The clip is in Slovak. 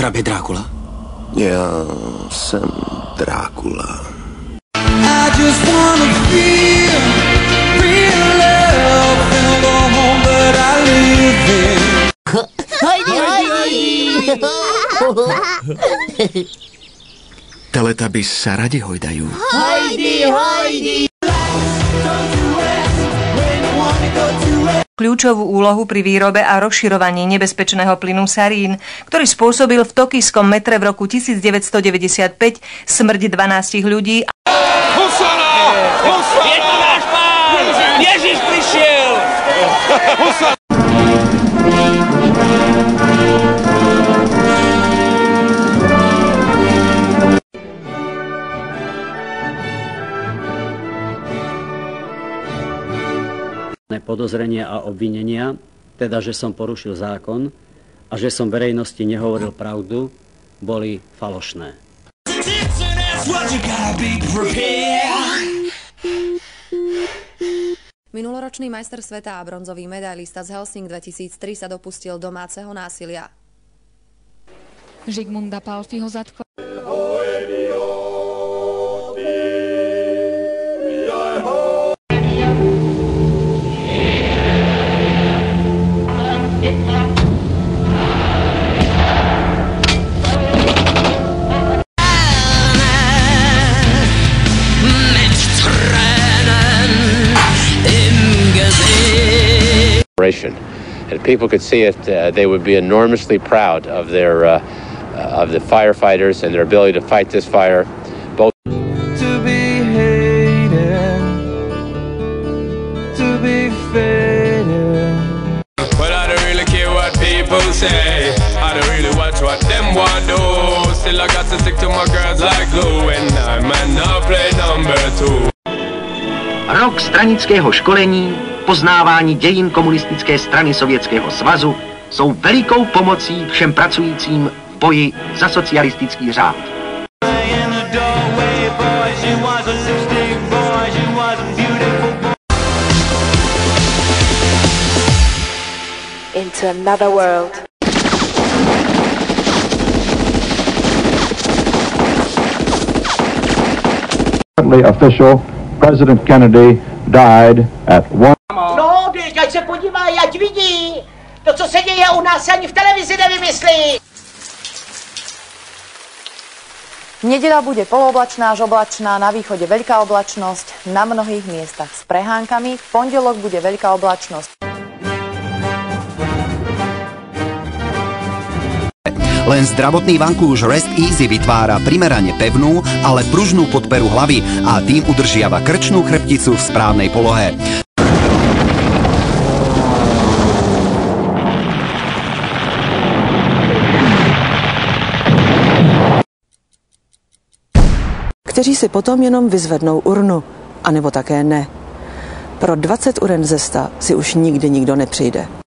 Hrabě Drákula? Já jsem Drákula. I just wanna feel real love, feel the home that I live in. Teletubbies sa radi hojdajú. Kľúčovú úlohu pri výrobe a rozširovaní nebezpečného plynu sarín, ktorý spôsobil v tokijskom metre v roku 1995 smrť 12 ľudí. Husana! Je to náš pán! Ježiš prišiel! Husana! Podozrenia a obvinenia, teda, že som porušil zákon a že som verejnosti nehovoril pravdu, boli falošné. Minuloročný majster sveta a bronzový medailista z Helsing 2003 sa dopustil domáceho násilia. Žigmunda Palfiho zatkla. And people could see it, they would be enormously proud of the firefighters and their ability to fight this fire. Both To be hated, to be faded. But I don't really care what people say. I don't really watch what them want do. Still I got to stick to my girls like glue. And I might not play number 2. Rok stranického školení, poznávání dějin komunistické strany Sovětského svazu jsou velikou pomocí všem pracujícím v boji za socialistický řád. Into another world. Official, President Kennedy died at 1. No, ať se podívá, ať vidí. To, co se děje u nás, ani v televizi nevymyslí. Nedeľa bude polooblačná až oblačná, na východe veľká oblačnosť, na mnohých miestach s prehánkami. V pondelok bude veľká oblačnosť. Len zdravotný vankúš Rest Easy vytvára primerane pevnú, ale pružnú podperu hlavy a tým udržiava krčnú chrbticu v správnej polohe. Kteří si potom jenom vyzvednou urnu, anebo také ne. Pro 20 uren ze 100 si už nikdy nikdo nepřijde.